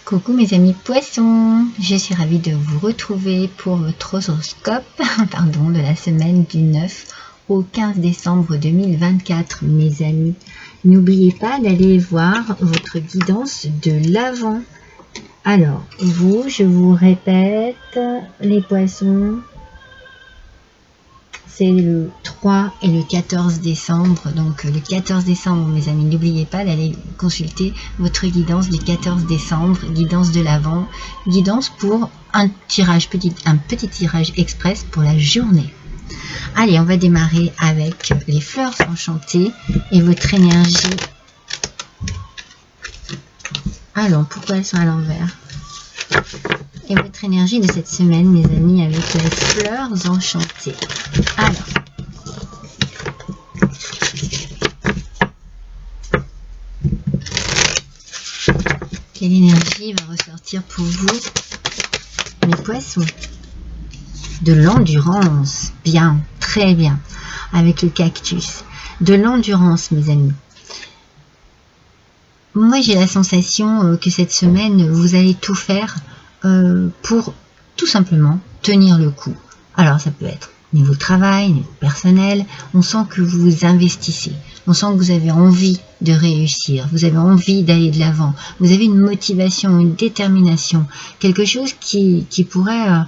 Coucou mes amis poissons, je suis ravie de vous retrouver pour votre horoscope de la semaine du 9 au 15 décembre 2024 mes amis. N'oubliez pas d'aller voir votre guidance de l'Avent. Alors, vous, je vous répète, les poissons, c'est le 3 et le 14 décembre. Donc le 14 décembre, mes amis, n'oubliez pas d'aller consulter votre guidance du 14 décembre, guidance de l'Avent, guidance pour un petit tirage express pour la journée. Allez, on va démarrer avec les fleurs enchantées et votre énergie. Alors, pourquoi elles sont à l'envers? Et votre énergie de cette semaine, mes amis, avec les fleurs enchantées. Alors, quelle énergie va ressortir pour vous, mes poissons? De l'endurance, bien, très bien, avec le cactus. De l'endurance, mes amis. Moi, j'ai la sensation que cette semaine, vous allez tout faire pour tout simplement tenir le coup. Alors, ça peut être niveau travail, niveau personnel. On sent que vous vous investissez. On sent que vous avez envie de réussir. Vous avez envie d'aller de l'avant. Vous avez une motivation, une détermination. Quelque chose qui pourrait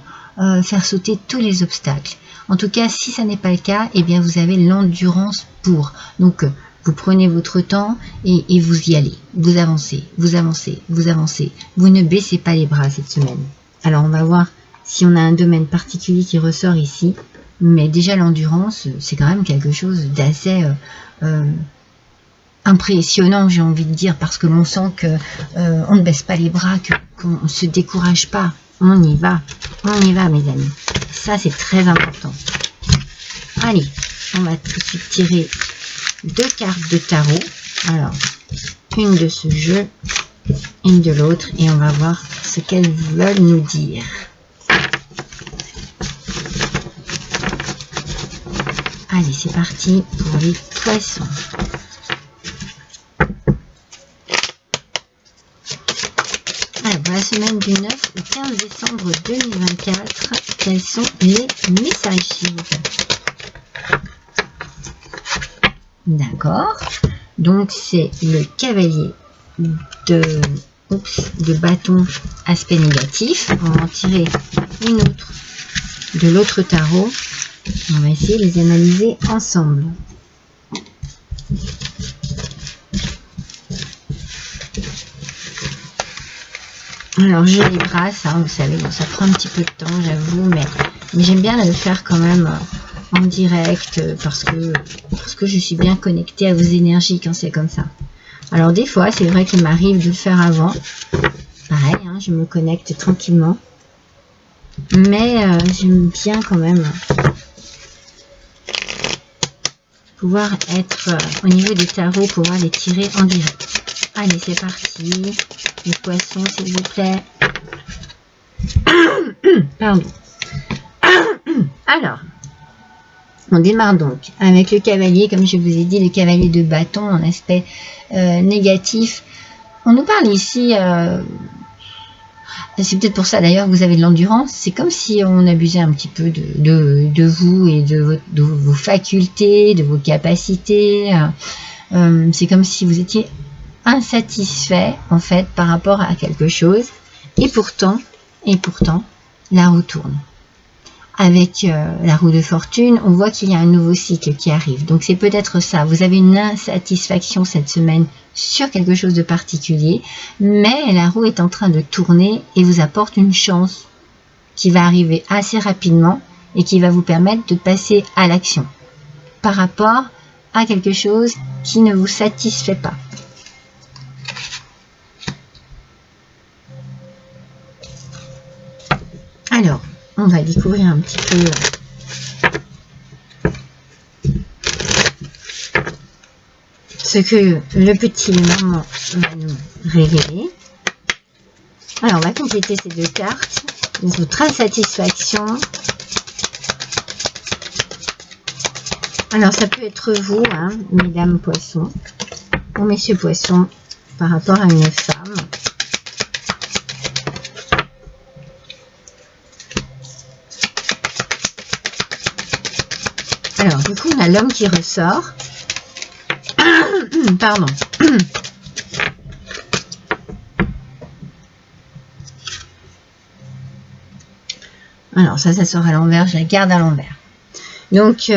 faire sauter tous les obstacles. En tout cas, si ça n'est pas le cas, eh bien, vous avez l'endurance pour. Donc, vous prenez votre temps et vous y allez. Vous avancez, vous avancez, vous avancez. Vous ne baissez pas les bras cette semaine. Alors, on va voir si on a un domaine particulier qui ressort ici. Mais déjà, l'endurance, c'est quand même quelque chose d'assez impressionnant, j'ai envie de dire, parce que l'on sent que on ne baisse pas les bras, qu'on ne se décourage pas. On y va, mes amis. Ça, c'est très important. Allez, on va tout de suite tirer 2 cartes de tarot. Alors, une de ce jeu, une de l'autre, et on va voir ce qu'elles veulent nous dire. Allez, c'est parti pour les poissons. Alors, pour la semaine du 9 au 15 décembre 2024, quels sont les messages? D'accord. Donc, c'est le cavalier de bâton, aspect négatif. On va en tirer une autre de l'autre tarot. On va essayer de les analyser ensemble. Alors, je les brasse, hein, vous savez, bon, ça prend un petit peu de temps, j'avoue, mais j'aime bien le faire quand même en direct parce que je suis bien connectée à vos énergies quand c'est comme ça. Alors, des fois, c'est vrai qu'il m'arrive de le faire avant. Pareil, hein, je me connecte tranquillement. Mais j'aime bien quand même pouvoir être au niveau des tarots, pouvoir les tirer en direct. Allez, c'est parti. Les poissons, s'il vous plaît. Pardon. Alors, on démarre donc avec le cavalier, comme je vous ai dit, le cavalier de bâton en aspect négatif. On nous parle ici, c'est peut-être pour ça d'ailleurs que vous avez de l'endurance, c'est comme si on abusait un petit peu de vous et de vos facultés, de vos capacités. C'est comme si vous étiez insatisfait en fait par rapport à quelque chose et pourtant la roue tourne. Avec la roue de fortune, on voit qu'il y a un nouveau cycle qui arrive. Donc c'est peut-être ça, vous avez une insatisfaction cette semaine sur quelque chose de particulier, mais la roue est en train de tourner et vous apporte une chance qui va arriver assez rapidement et qui va vous permettre de passer à l'action par rapport à quelque chose qui ne vous satisfait pas. Alors, on va découvrir un petit peu ce que le petit maman va nous révéler. Alors, on va compléter ces 2 cartes. Votre insatisfaction. Alors, ça peut être vous, hein, mesdames poissons, ou messieurs poissons, par rapport à une femme. Alors, du coup, on a l'homme qui ressort. Pardon. Alors, ça sort à l'envers, je la garde à l'envers. Donc,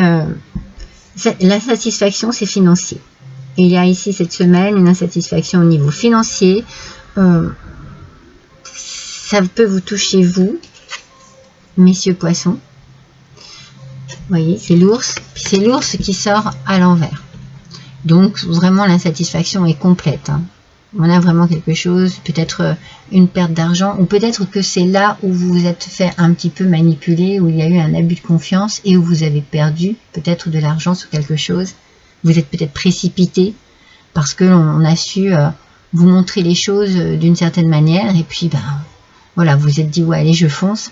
la satisfaction, c'est financier. Il y a ici, cette semaine, une insatisfaction au niveau financier. Ça peut vous toucher, vous, messieurs poissons. Vous voyez, c'est l'ours. Puis c'est l'ours qui sort à l'envers. Donc, vraiment, l'insatisfaction est complète. Hein. On a vraiment quelque chose, peut-être une perte d'argent, ou peut-être que c'est là où vous vous êtes fait un petit peu manipuler, où il y a eu un abus de confiance et où vous avez perdu peut-être de l'argent sur quelque chose. Vous êtes peut-être précipité parce qu'on a su vous montrer les choses d'une certaine manière et puis, ben, voilà, vous vous êtes dit, ouais, allez, je fonce.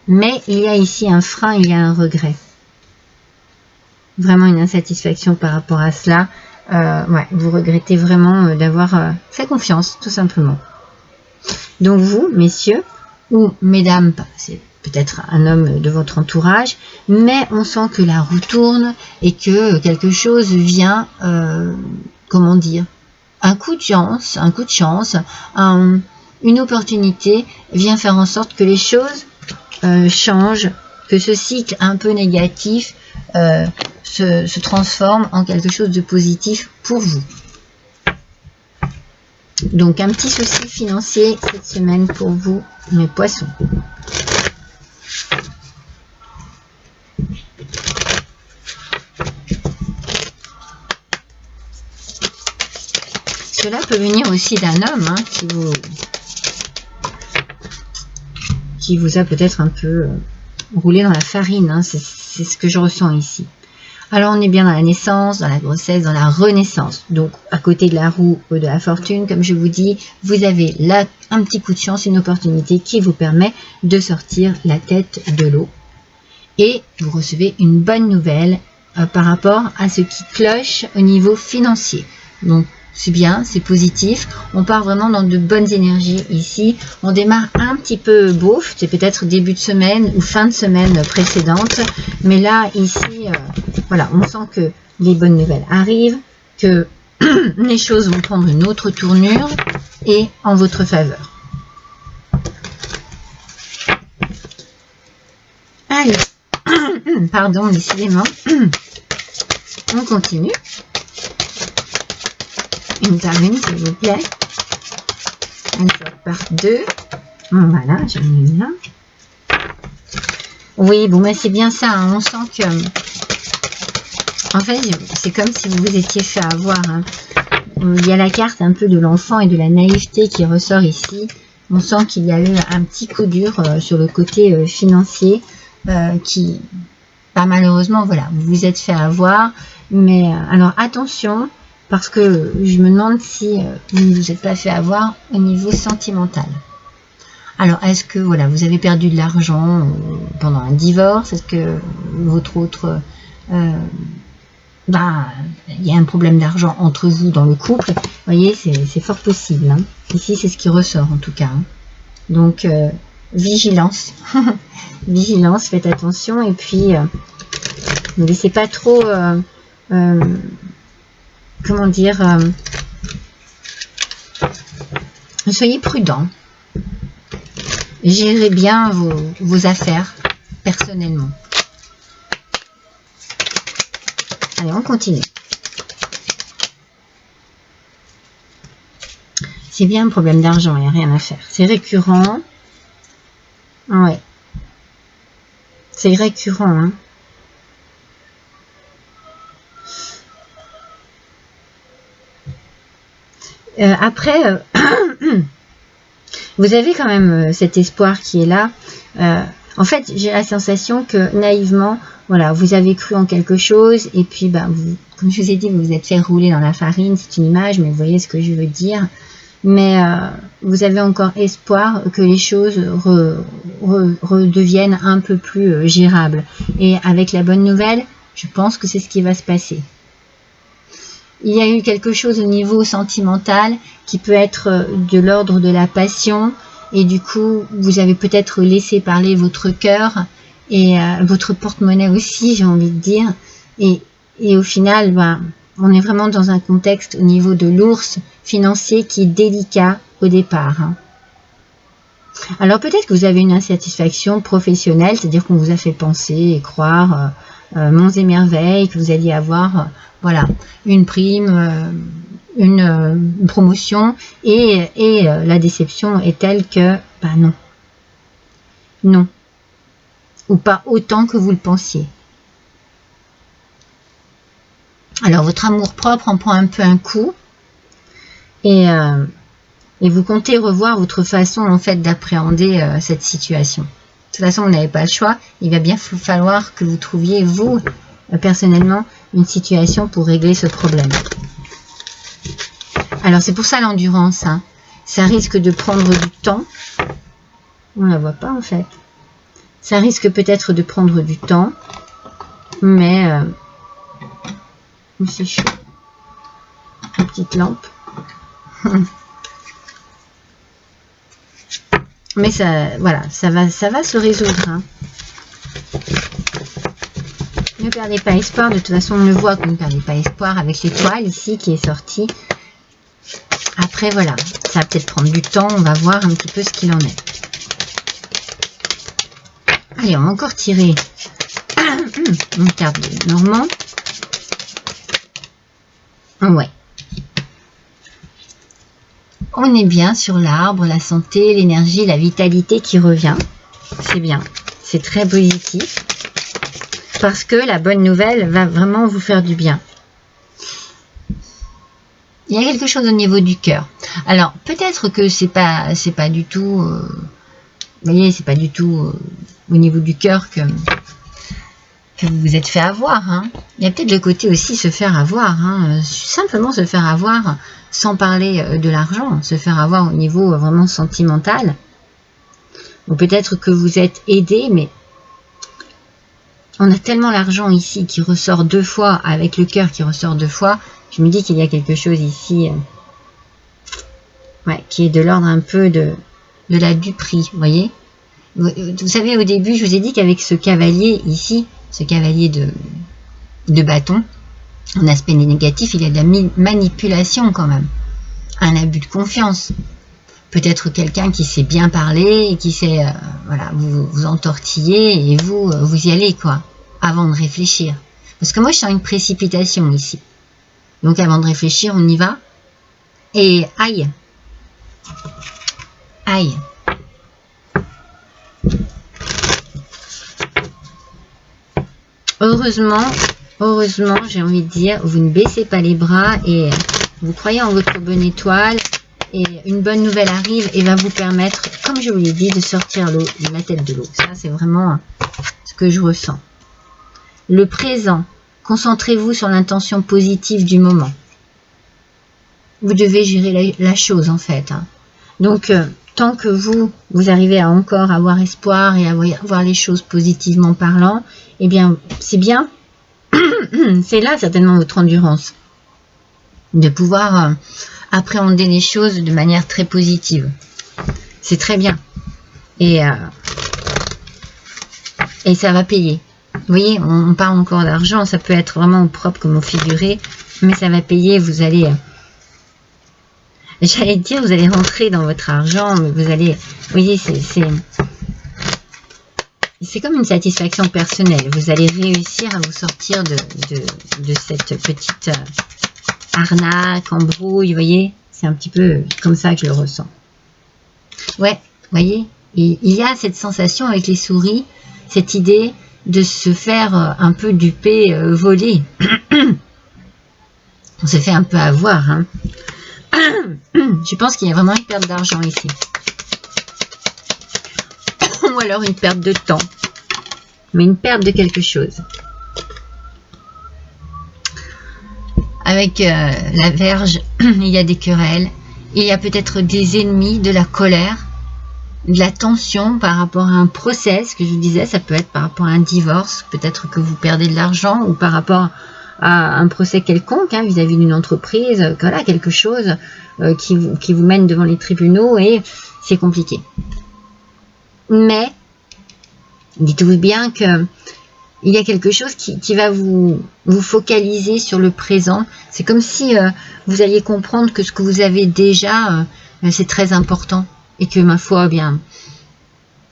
Mais il y a ici un frein, il y a un regret. Vraiment une insatisfaction par rapport à cela. Ouais, vous regrettez vraiment d'avoir fait confiance, tout simplement. Donc vous, messieurs, ou mesdames, c'est peut-être un homme de votre entourage, mais on sent que la roue tourne et que quelque chose vient, comment dire, un coup de chance, une opportunité vient faire en sorte que les choses changent, que ce cycle un peu négatif se transforme en quelque chose de positif pour vous. Donc un petit souci financier cette semaine pour vous, mes poissons. Cela peut venir aussi d'un homme hein, qui vous a peut-être un peu roulé dans la farine. Hein, c'est ce que je ressens ici. Alors on est bien dans la naissance, dans la grossesse, dans la renaissance. Donc à côté de la roue de la fortune, comme je vous dis, vous avez là un petit coup de chance, une opportunité qui vous permet de sortir la tête de l'eau. Et vous recevez une bonne nouvelle par rapport à ce qui cloche au niveau financier. Donc c'est bien, c'est positif. On part vraiment dans de bonnes énergies ici. On démarre un petit peu beauf, c'est peut-être début de semaine ou fin de semaine précédente. Mais là, ici, voilà, on sent que les bonnes nouvelles arrivent, que les choses vont prendre une autre tournure et en votre faveur. Allez, pardon, décidément. On continue. Une par une, s'il vous plaît. Une fois par deux. Voilà, j'en ai mis là. Oui, bon, ben c'est bien ça. Hein. On sent que... En fait, c'est comme si vous vous étiez fait avoir. Hein. Il y a la carte un peu de l'enfant et de la naïveté qui ressort ici. On sent qu'il y a eu un petit coup dur sur le côté financier qui... Bah, malheureusement, voilà, vous vous êtes fait avoir. Mais alors, attention... Parce que je me demande si vous ne vous êtes pas fait avoir au niveau sentimental. Alors, est-ce que voilà, vous avez perdu de l'argent pendant un divorce? Est-ce que votre autre... il y a un problème d'argent entre vous dans le couple? Vous voyez, c'est fort possible. Hein. Ici, c'est ce qui ressort en tout cas. Hein. Donc, vigilance. Vigilance, faites attention. Et puis, ne laissez pas trop... comment dire, soyez prudent, gérez bien vos affaires personnellement. Allez, on continue. C'est bien un problème d'argent, il n'y a rien à faire. C'est récurrent. Ouais. C'est récurrent, hein. Après, vous avez quand même cet espoir qui est là. En fait, j'ai la sensation que naïvement, voilà, vous avez cru en quelque chose et puis, ben, vous, comme je vous ai dit, vous vous êtes fait rouler dans la farine. C'est une image, mais vous voyez ce que je veux dire. Mais vous avez encore espoir que les choses redeviennent un peu plus gérables. Et avec la bonne nouvelle, je pense que c'est ce qui va se passer. Il y a eu quelque chose au niveau sentimental qui peut être de l'ordre de la passion et du coup vous avez peut-être laissé parler votre cœur et votre porte-monnaie aussi, j'ai envie de dire. Et au final, ben, on est vraiment dans un contexte au niveau de l'ours financier qui est délicat au départ. Hein. Alors peut-être que vous avez une insatisfaction professionnelle, c'est-à-dire qu'on vous a fait penser et croire monts et merveilles, que vous alliez avoir voilà, une prime, une promotion, et la déception est telle que, ben non, non, ou pas autant que vous le pensiez. Alors votre amour-propre en prend un peu un coup, et vous comptez revoir votre façon en fait d'appréhender cette situation. De toute façon, vous n'avez pas le choix. Il va bien falloir que vous trouviez, vous, personnellement, une situation pour régler ce problème. Alors, c'est pour ça l'endurance. Hein. Ça risque de prendre du temps. On ne la voit pas, en fait. Ça risque peut-être de prendre du temps. Mais c'est chaud. Une petite lampe. Mais ça, voilà, ça va se résoudre. Hein. Ne perdez pas espoir. De toute façon, on le voit que vous ne perdez pas espoir avec l'étoile ici qui est sortie. Après, voilà, ça va peut-être prendre du temps. On va voir un petit peu ce qu'il en est. Allez, on va encore tirer une carte de Normand. Ouais. On est bien sur l'arbre, la santé, l'énergie, la vitalité qui revient. C'est bien, c'est très positif. Parce que la bonne nouvelle va vraiment vous faire du bien. Il y a quelque chose au niveau du cœur. Alors, peut-être que c'est pas du tout... vous voyez, c'est pas du tout au niveau du cœur que vous vous êtes fait avoir. Hein. Il y a peut-être le côté aussi se faire avoir. Hein. Simplement se faire avoir... sans parler de l'argent, se faire avoir au niveau vraiment sentimental. Ou peut-être que vous êtes aidé, mais on a tellement l'argent ici qui ressort deux fois, avec le cœur qui ressort deux fois, je me dis qu'il y a quelque chose ici ouais, qui est de l'ordre un peu de la duperie, vous voyez. Vous savez, au début, je vous ai dit qu'avec ce cavalier ici, ce cavalier de bâton, en aspect négatif, il y a de la manipulation quand même. Un abus de confiance. Peut-être quelqu'un qui sait bien parler et qui sait voilà, vous entortiller et vous y allez quoi, avant de réfléchir. Parce que moi je sens une précipitation ici. Donc avant de réfléchir, on y va. Et aïe. Aïe. Heureusement, j'ai envie de dire, vous ne baissez pas les bras et vous croyez en votre bonne étoile et une bonne nouvelle arrive et va vous permettre, comme je vous l'ai dit, de sortir la tête de l'eau. Ça, c'est vraiment ce que je ressens. Le présent, concentrez-vous sur l'intention positive du moment. Vous devez gérer la chose en fait. Hein. Donc, tant que vous arrivez à encore avoir espoir et à voir les choses positivement parlant, eh bien, c'est bien. C'est là certainement votre endurance. De pouvoir appréhender les choses de manière très positive. C'est très bien. Et ça va payer. Vous voyez, on parle encore d'argent, ça peut être vraiment au propre comme au figuré, mais ça va payer, vous allez... J'allais dire, vous allez rentrer dans votre argent, mais vous allez... Vous voyez, c'est comme une satisfaction personnelle. Vous allez réussir à vous sortir de cette petite arnaque, embrouille, vous voyez. C'est un petit peu comme ça que je le ressens. Ouais, vous voyez, il y a cette sensation avec les souris, cette idée de se faire un peu duper, voler. On se fait un peu avoir, hein. Je pense qu'il y a vraiment une perte d'argent ici. Ou alors une perte de temps. Mais une perte de quelque chose. Avec la Vierge, il y a des querelles. Il y a peut-être des ennemis, de la colère, de la tension par rapport à un procès. Ce que je vous disais, ça peut être par rapport à un divorce. Peut-être que vous perdez de l'argent ou par rapport à un procès quelconque hein, vis-à-vis d'une entreprise. Voilà, quelque chose qui vous mène devant les tribunaux et c'est compliqué. Mais dites-vous bien que il y a quelque chose qui va vous focaliser sur le présent. C'est comme si vous alliez comprendre que ce que vous avez déjà, c'est très important. Et que, ma foi, bien,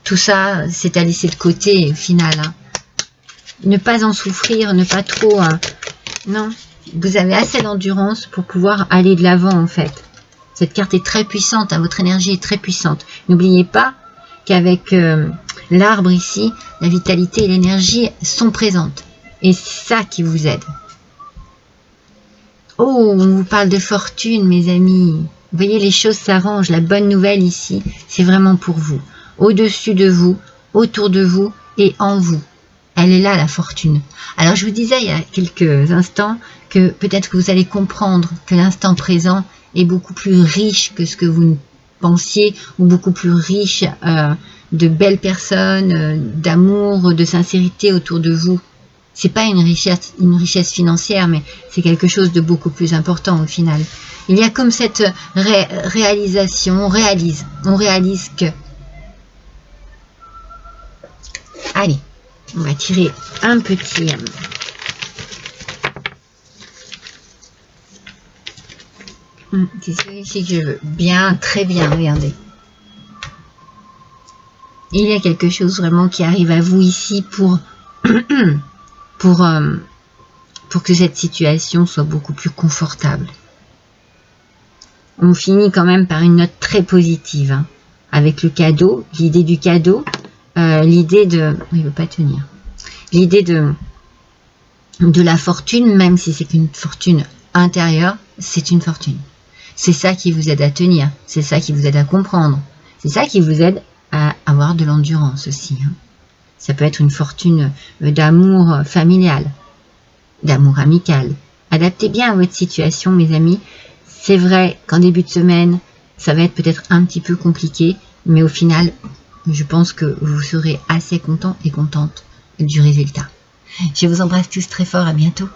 tout ça, c'est à laisser de côté au final. Hein. Ne pas en souffrir, ne pas trop... non, vous avez assez d'endurance pour pouvoir aller de l'avant, en fait. Cette carte est très puissante, hein, votre énergie est très puissante. N'oubliez pas qu'avec l'arbre ici, la vitalité et l'énergie sont présentes. Et c'est ça qui vous aide. Oh, on vous parle de fortune, mes amis. Vous voyez, les choses s'arrangent. La bonne nouvelle ici, c'est vraiment pour vous. Au-dessus de vous, autour de vous et en vous. Elle est là, la fortune. Alors, je vous disais il y a quelques instants que peut-être que vous allez comprendre que l'instant présent est beaucoup plus riche que ce que vous pensiez, ou beaucoup plus riche de belles personnes, d'amour, de sincérité autour de vous. C'est pas une richesse financière, mais c'est quelque chose de beaucoup plus important au final. Il y a comme cette réalisation, on réalise que... Allez, on va tirer un petit... c'est celui-ci que je veux. Bien, très bien, regardez. Il y a quelque chose vraiment qui arrive à vous ici pour que cette situation soit beaucoup plus confortable. On finit quand même par une note très positive, hein, avec le cadeau, l'idée du cadeau, l'idée de... Il ne veut pas tenir. L'idée de la fortune, même si c'est qu'une fortune intérieure, c'est une fortune. C'est ça qui vous aide à tenir, c'est ça qui vous aide à comprendre, c'est ça qui vous aide à avoir de l'endurance aussi. Hein. Ça peut être une fortune d'amour familial, d'amour amical. Adaptez bien à votre situation, mes amis. C'est vrai qu'en début de semaine, ça va être peut-être un petit peu compliqué, mais au final, je pense que vous serez assez content et contente du résultat. Je vous embrasse tous très fort, à bientôt.